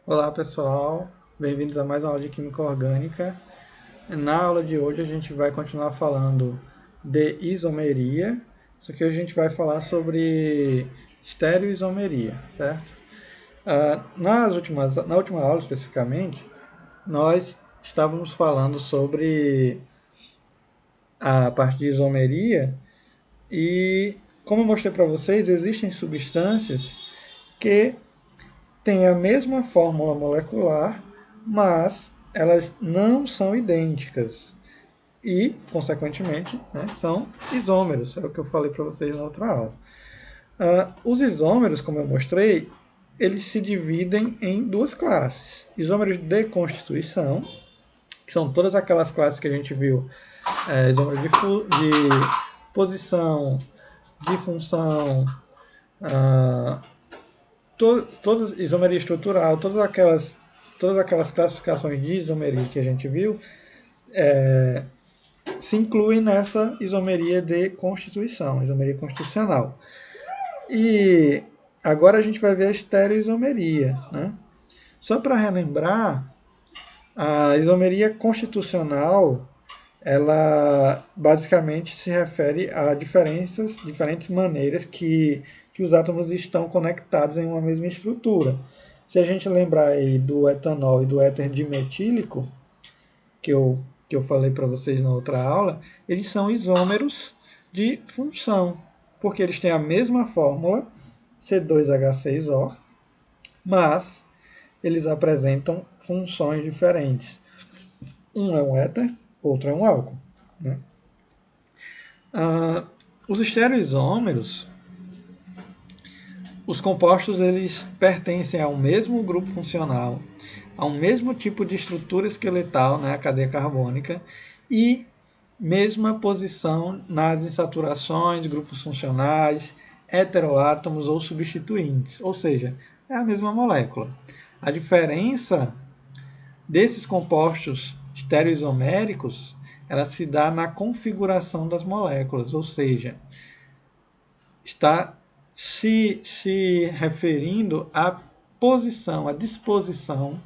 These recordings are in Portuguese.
Olá pessoal, bem-vindos a mais uma aula de Química Orgânica. Na aula de hoje a gente vai continuar falando de isomeria, só que hoje a gente vai falar sobre estereoisomeria, certo? Na última aula especificamente, nós estávamos falando sobre a parte de isomeria e, como eu mostrei para vocês, existem substâncias que têm a mesma fórmula molecular, mas elas não são idênticas e, consequentemente, né, são isômeros. É o que eu falei para vocês na outra aula. Os isômeros, como eu mostrei, eles se dividem em duas classes. Isômeros de constituição, que são todas aquelas classes que a gente viu, isômeros de posição, de função, todas isomeria estrutural, todas aquelas classificações de isomeria que a gente viu, se incluem nessa isomeria de constituição, isomeria constitucional. E agora a gente vai ver a estereoisomeria, né? Só para relembrar, a isomeria constitucional, ela basicamente se refere a diferentes maneiras que os átomos estão conectados em uma mesma estrutura. Se a gente lembrar aí do etanol e do éter dimetílico, que eu, que eu falei para vocês na outra aula, eles são isômeros de função, porque eles têm a mesma fórmula, C2H6O, mas eles apresentam funções diferentes. Um é um éter, outro é um álcool. Né? Os estereoisômeros, os compostos eles pertencem ao mesmo grupo funcional, ao mesmo tipo de estrutura esqueletal, né, a cadeia carbônica, e mesma posição nas insaturações, grupos funcionais, heteroátomos ou substituintes, ou seja, é a mesma molécula. A diferença desses compostos estereoisoméricos, ela se dá na configuração das moléculas, ou seja, está se referindo à posição, à disposição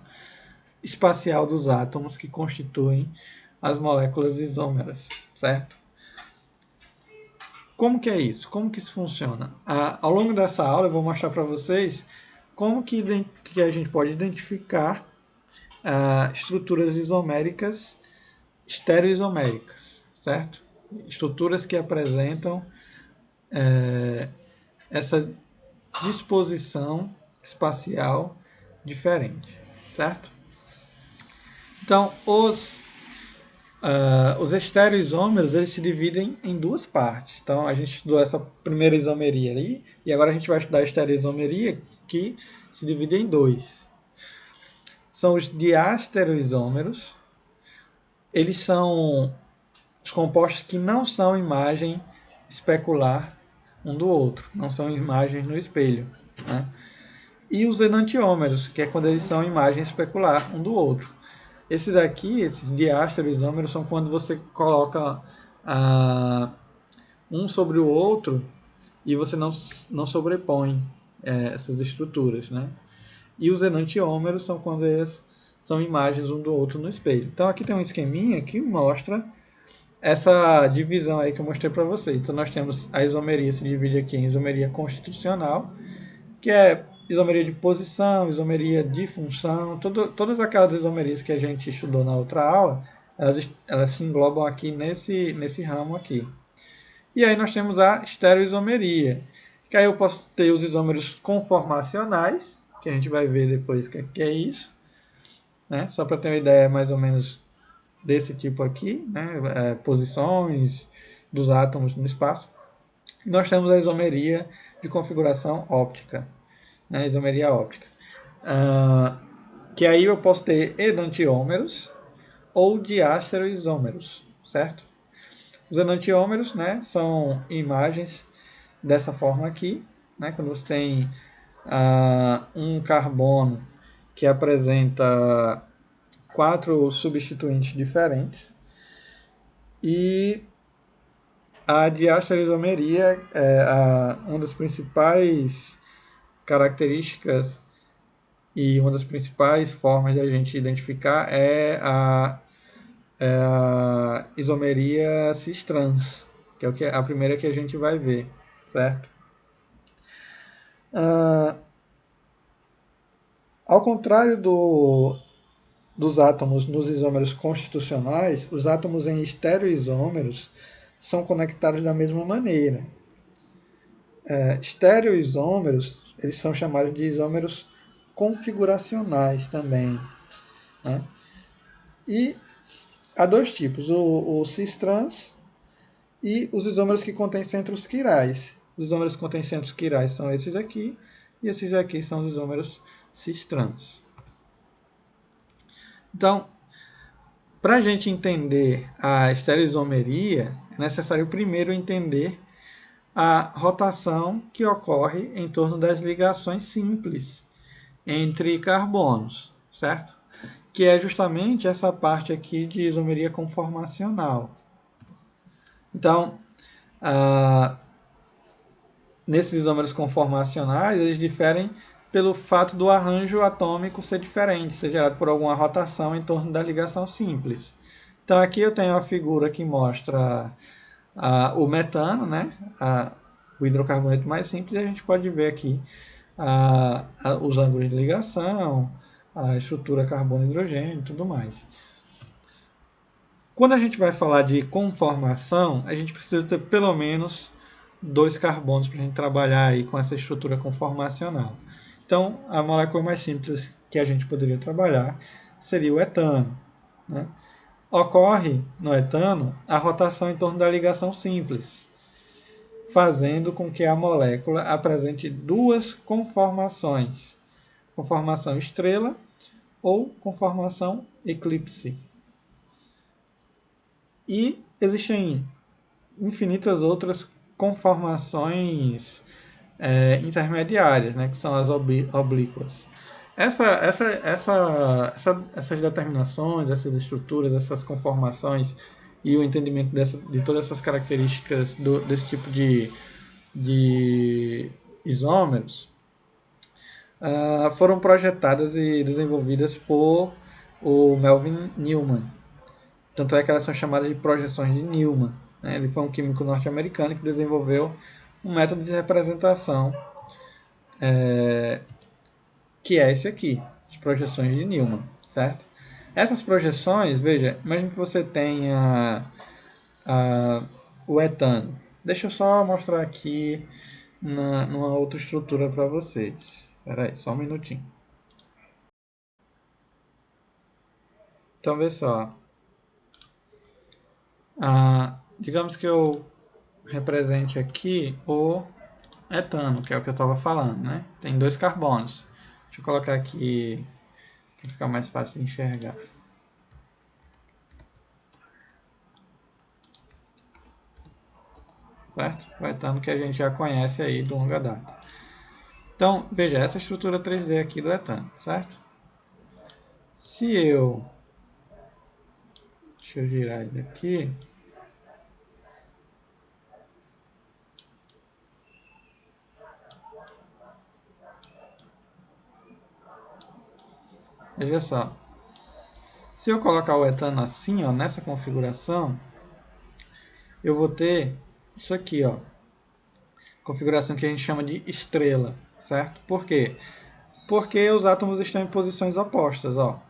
espacial dos átomos que constituem as moléculas isômeras, certo? Como que é isso? Como que isso funciona? Ao longo dessa aula eu vou mostrar para vocês como que a gente pode identificar estruturas isoméricas, estereoisoméricas, certo? Estruturas que apresentam essa disposição espacial diferente, certo? Então, os estereoisômeros eles se dividem em duas partes. Então, a gente estudou essa primeira isomeria ali, e agora a gente vai estudar a estereoisomeria, que se divide em dois. São os diastereoisômeros. Eles são os compostos que não são imagem especular um do outro, não são imagens no espelho. Né? E os enantiômeros, que é quando eles são imagem especular um do outro. Esse daqui, esses diastereoisômeros, são quando você coloca um sobre o outro e você não sobrepõe essas estruturas. Né? E os enantiômeros são quando eles são imagens um do outro no espelho. Então aqui tem um esqueminha que mostra essa divisão aí que eu mostrei para vocês. Então nós temos a isomeria, se divide aqui em isomeria constitucional, que é isomeria de posição, isomeria de função, todas aquelas isomerias que a gente estudou na outra aula, elas se englobam aqui nesse ramo aqui. E aí nós temos a estereoisomeria, que aí eu posso ter os isômeros conformacionais, que a gente vai ver depois o que é isso, né? Só para ter uma ideia mais ou menos desse tipo aqui, né? Posições dos átomos no espaço. E nós temos a isomeria de configuração óptica, né? Isomeria óptica. Que aí eu posso ter enantiômeros ou diastereoisômeros, certo? Os enantiômeros, né, são imagens dessa forma aqui, né, quando você tem um carbono que apresenta 4 substituintes diferentes, e a diastereoisomeria é uma das principais características E uma das principais formas de a gente identificar é a isomeria cis-trans, que é a primeira que a gente vai ver, certo? Ao contrário dos átomos nos isômeros constitucionais, os átomos em estereoisômeros são conectados da mesma maneira. Estereoisômeros, eles são chamados de isômeros configuracionais também, né? E há dois tipos, o cis-trans e os isômeros que contêm centros quirais. Os isômeros que contêm centros quirais são esses daqui, e esses daqui são os isômeros cis-trans. Então, para a gente entender a estereoisomeria, é necessário primeiro entender a rotação que ocorre em torno das ligações simples entre carbonos, certo? Que é justamente essa parte aqui de isomeria conformacional. Então, nesses isômeros conformacionais, eles diferem pelo fato do arranjo atômico ser diferente, ser gerado por alguma rotação em torno da ligação simples. Então, aqui eu tenho a figura que mostra o metano, né? O hidrocarboneto mais simples, e a gente pode ver aqui os ângulos de ligação, a estrutura carbono-hidrogênio e tudo mais. Quando a gente vai falar de conformação, a gente precisa ter pelo menos 2 carbonos para a gente trabalhar aí com essa estrutura conformacional. Então, a molécula mais simples que a gente poderia trabalhar seria o etano, né? Ocorre no etano a rotação em torno da ligação simples, fazendo com que a molécula apresente duas conformações: conformação estrela ou conformação eclipse. E existem infinitas outras conformações intermediárias, né, que são as oblíquas. Essas determinações, essas estruturas, essas conformações e o entendimento de todas essas características desse tipo de isômeros foram projetadas e desenvolvidas por o Melvin Newman. Tanto é que elas são chamadas de projeções de Newman, né? Ele foi um químico norte-americano que desenvolveu um método de representação que é esse aqui, as projeções de Newman, certo? Essas projeções, veja, imagine que você tenha o etano. Deixa eu só mostrar aqui numa outra estrutura para vocês. Espera aí, só um minutinho. Então, vê só. Digamos que eu represente aqui o etano, que é o que eu estava falando, né? Tem 2 carbonos. Deixa eu colocar aqui para ficar mais fácil de enxergar. Certo? O etano que a gente já conhece aí de longa data. Então, veja, essa estrutura 3D aqui do etano, certo? Se eu... Deixa eu girar ele aqui. Veja só. Se eu colocar o etano assim, ó, nessa configuração, eu vou ter isso aqui, ó. Configuração que a gente chama de estrela, certo? Por quê? Porque os átomos estão em posições opostas, ó.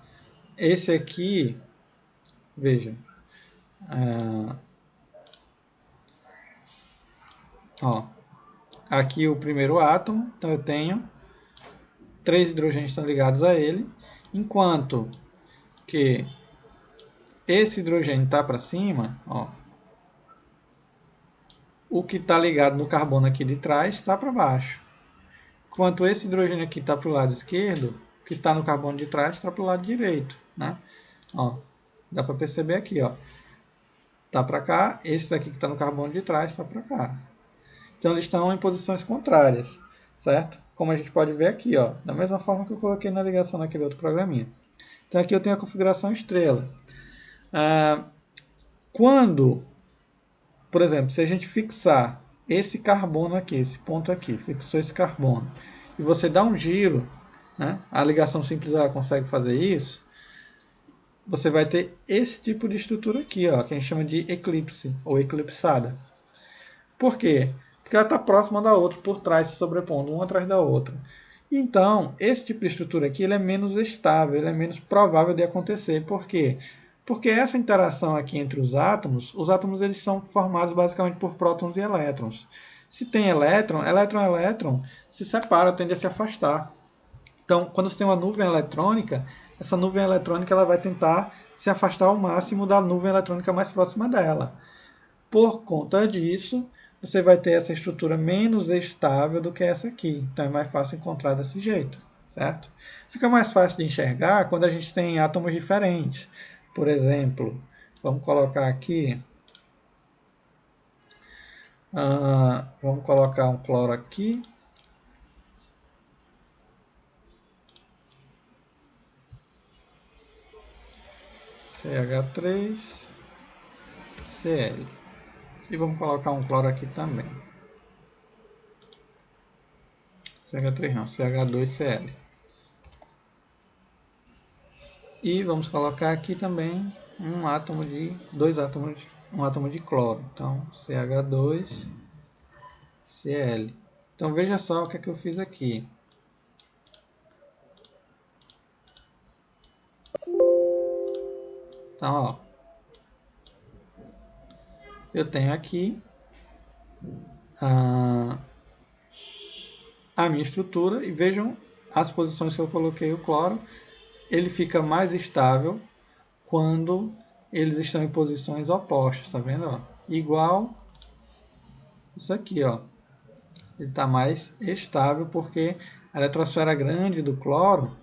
Esse aqui, veja, ó, aqui o primeiro átomo, então eu tenho 3 hidrogênios estão ligados a ele, enquanto que esse hidrogênio está para cima, ó, o que está ligado no carbono aqui de trás está para baixo. Enquanto esse hidrogênio aqui está para o lado esquerdo, o que está no carbono de trás está para o lado direito, né? Ó, dá para perceber aqui, ó. Tá para cá, esse daqui que está no carbono de trás está para cá. Então eles estão em posições contrárias, certo? Como a gente pode ver aqui, ó, da mesma forma que eu coloquei na ligação naquele outro programinha. Então aqui eu tenho a configuração estrela. Quando, por exemplo, se a gente fixar esse carbono aqui, esse ponto aqui, fixou esse carbono, e você dá um giro né? A ligação simples ela consegue fazer isso. Você vai ter esse tipo de estrutura aqui, ó, que a gente chama de eclipse ou eclipsada. Por quê? Porque ela está próxima da outra, por trás, se sobrepondo uma atrás da outra. Então, esse tipo de estrutura aqui ele é menos estável, ele é menos provável de acontecer. Por quê? Porque essa interação aqui entre os átomos eles são formados basicamente por prótons e elétrons. Se tem elétron, elétron se separa, tende a se afastar. Então, quando você tem uma nuvem eletrônica, essa nuvem eletrônica ela vai tentar se afastar ao máximo da nuvem eletrônica mais próxima dela. Por conta disso, você vai ter essa estrutura menos estável do que essa aqui. Então é mais fácil encontrar desse jeito, certo? Fica mais fácil de enxergar quando a gente tem átomos diferentes. Por exemplo, vamos colocar aqui, vamos colocar um cloro aqui. CH3, Cl. E vamos colocar um cloro aqui também. CH3 não, CH2Cl. E vamos colocar aqui também um átomo de um átomo de cloro. Então, CH2Cl. Então veja só o que é que eu fiz aqui. Então, ó, eu tenho aqui a minha estrutura e vejam as posições que eu coloquei o cloro. Ele fica mais estável quando eles estão em posições opostas, tá vendo? Ó? Igual isso aqui, ó. Ele está mais estável porque a eletrosfera grande do cloro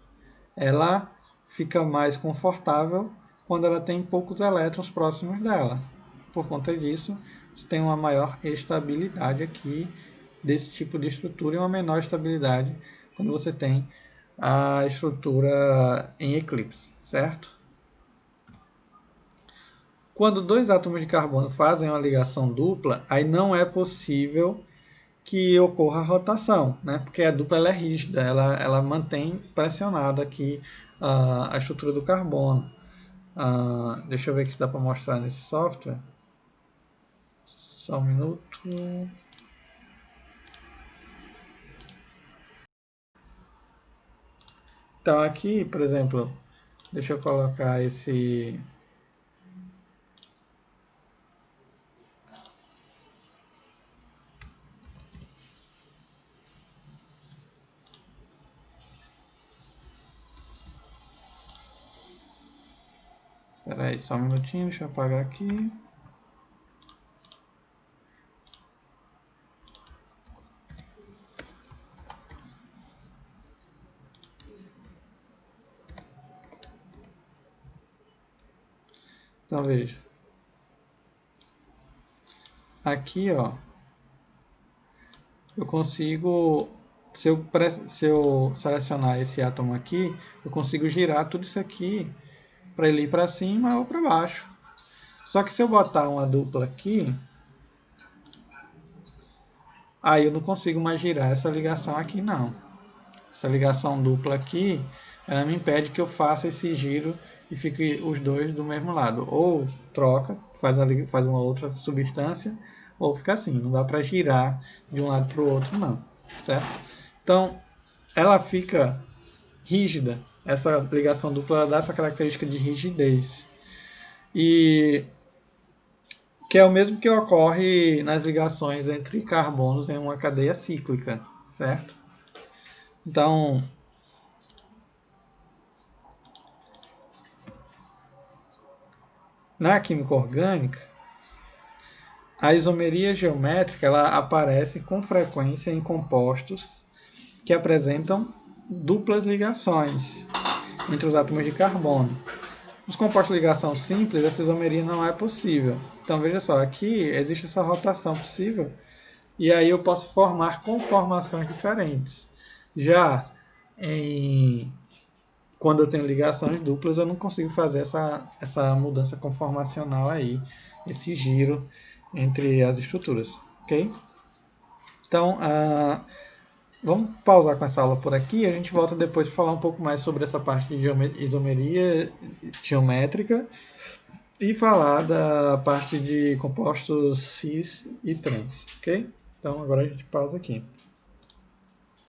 ela fica mais confortável quando ela tem poucos elétrons próximos dela. Por conta disso, você tem uma maior estabilidade aqui desse tipo de estrutura e uma menor estabilidade quando você tem a estrutura em eclipse, certo? Quando dois átomos de carbono fazem uma ligação dupla, aí não é possível que ocorra a rotação, né? Porque a dupla ela é rígida, ela mantém pressionada aqui a estrutura do carbono. Deixa eu ver se dá para mostrar nesse software. Só um minuto. Então aqui, por exemplo, deixa eu colocar esse... Espera aí, só um minutinho, deixa eu apagar aqui. Então veja. Aqui, ó, eu consigo, se eu selecionar esse átomo aqui, eu consigo girar tudo isso aqui para ele ir para cima ou para baixo. Só que se eu botar uma dupla aqui, aí eu não consigo mais girar essa ligação aqui não. Essa ligação dupla aqui, ela me impede que eu faça esse giro e fique os dois do mesmo lado. Ou troca, faz uma outra substância, ou fica assim. Não dá para girar de um lado para o outro não, certo? Então, ela fica rígida. Essa ligação dupla ela dá essa característica de rigidez. E que é o mesmo que ocorre nas ligações entre carbonos em uma cadeia cíclica, certo? Então, na química orgânica, a isomeria geométrica ela aparece com frequência em compostos que apresentam duplas ligações entre os átomos de carbono. Nos compostos de ligação simples, essa isomeria não é possível. Então, veja só, aqui existe essa rotação possível e aí eu posso formar conformações diferentes. Já quando eu tenho ligações duplas, eu não consigo fazer essa mudança conformacional aí, esse giro entre as estruturas, ok? Então, vamos pausar com essa aula por aqui. A gente volta depois para falar um pouco mais sobre essa parte de isomeria geométrica e falar da parte de compostos cis e trans, ok? Então agora a gente pausa aqui.